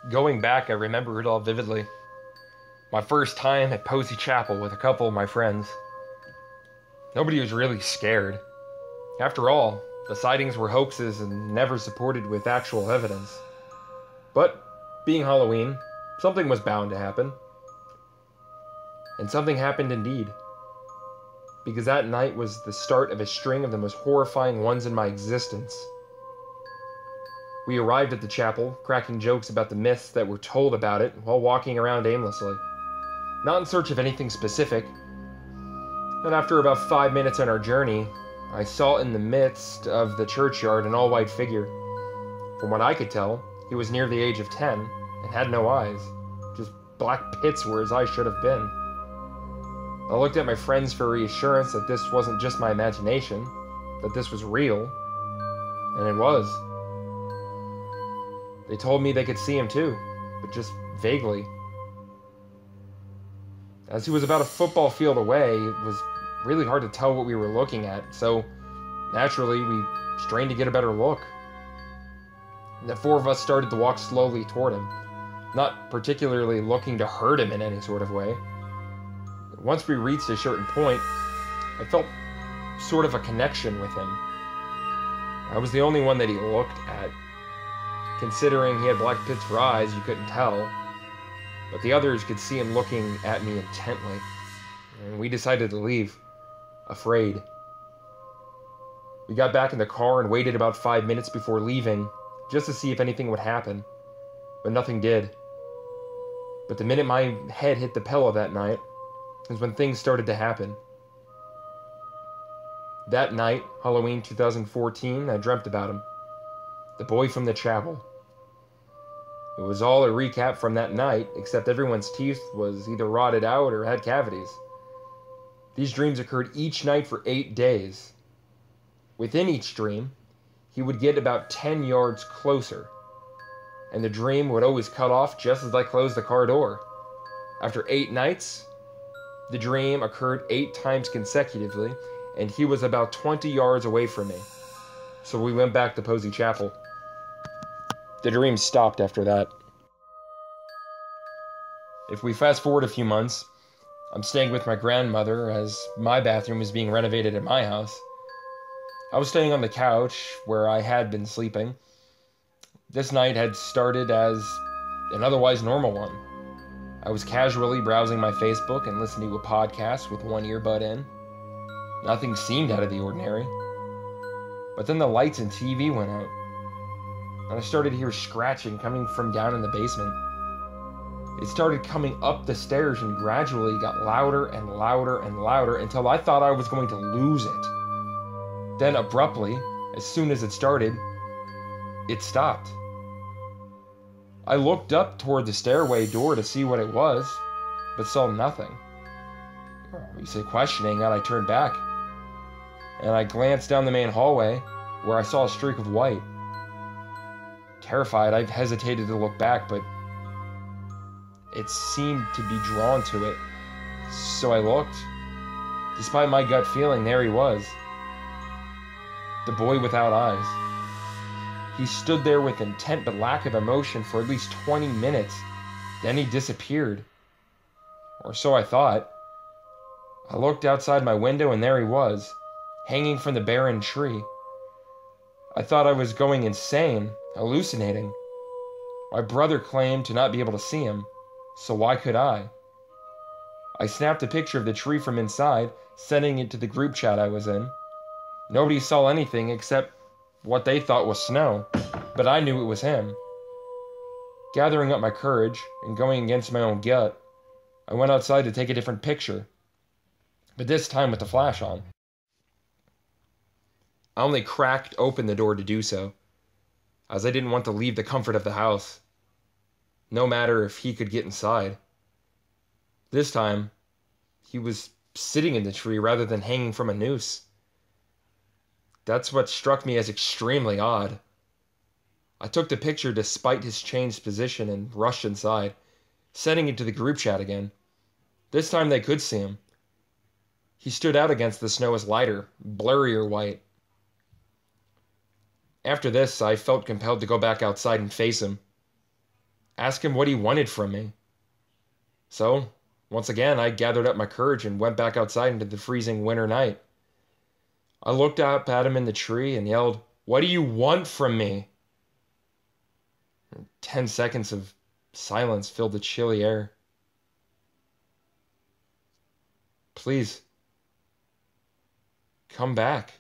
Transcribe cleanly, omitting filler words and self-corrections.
Going back, I remember it all vividly. My first time at Posey Chapel with a couple of my friends. Nobody was really scared. After all, the sightings were hoaxes and never supported with actual evidence. But, being Halloween, something was bound to happen. And something happened indeed. Because that night was the start of a string of the most horrifying ones in my existence. We arrived at the chapel, cracking jokes about the myths that were told about it while walking around aimlessly. Not in search of anything specific. And after about 5 minutes on our journey, I saw in the midst of the churchyard an all-white figure. From what I could tell, he was near the age of 10 and had no eyes. Just black pits where his eyes should have been. I looked at my friends for reassurance that this wasn't just my imagination, that this was real. And it was. They told me they could see him too, but just vaguely. As he was about a football field away, it was really hard to tell what we were looking at, so naturally we strained to get a better look. The four of us started to walk slowly toward him, not particularly looking to hurt him in any sort of way. Once we reached a certain point, I felt sort of a connection with him. I was the only one that he looked at. Considering he had black pits for eyes, you couldn't tell, but the others could see him looking at me intently, and we decided to leave, afraid. We got back in the car and waited about 5 minutes before leaving, just to see if anything would happen, but nothing did. But the minute my head hit the pillow that night is when things started to happen. That night, Halloween 2014, I dreamt about him. The boy from the chapel. It was all a recap from that night, except everyone's teeth was either rotted out or had cavities. These dreams occurred each night for 8 days. Within each dream, he would get about 10 yards closer, and the dream would always cut off just as I closed the car door. After 8 nights, the dream occurred 8 times consecutively, and he was about 20 yards away from me. So we went back to Posey Chapel. The dream stopped after that. If we fast forward a few months, I'm staying with my grandmother as my bathroom is being renovated at my house. I was staying on the couch where I had been sleeping. This night had started as an otherwise normal one. I was casually browsing my Facebook and listening to a podcast with one earbud in. Nothing seemed out of the ordinary. But then the lights and TV went out, and I started to hear scratching coming from down in the basement. It started coming up the stairs and gradually got louder and louder and louder until I thought I was going to lose it. Then abruptly, as soon as it started, it stopped. I looked up toward the stairway door to see what it was, but saw nothing. Obviously questioning that, I turned back, and I glanced down the main hallway where I saw a streak of white. Terrified, I hesitated to look back, but it seemed to be drawn to it, so I looked. Despite my gut feeling, there he was. The boy without eyes. He stood there with intent but lack of emotion for at least 20 minutes. Then he disappeared. Or so I thought. I looked outside my window and there he was, hanging from the barren tree. I thought I was going insane, hallucinating. My brother claimed to not be able to see him, so why could I? I snapped a picture of the tree from inside, sending it to the group chat I was in. Nobody saw anything except what they thought was snow, but I knew it was him. Gathering up my courage and going against my own gut, I went outside to take a different picture, but this time with the flash on. I only cracked open the door to do so, as I didn't want to leave the comfort of the house, no matter if he could get inside. This time, he was sitting in the tree rather than hanging from a noose. That's what struck me as extremely odd. I took the picture despite his changed position and rushed inside, sending it to the group chat again. This time they could see him. He stood out against the snow as lighter, blurrier white. After this, I felt compelled to go back outside and face him. ask him what he wanted from me. So, once again, I gathered up my courage and went back outside into the freezing winter night. I looked up at him in the tree and yelled, "What do you want from me?" 10 seconds of silence filled the chilly air. "Please, come back."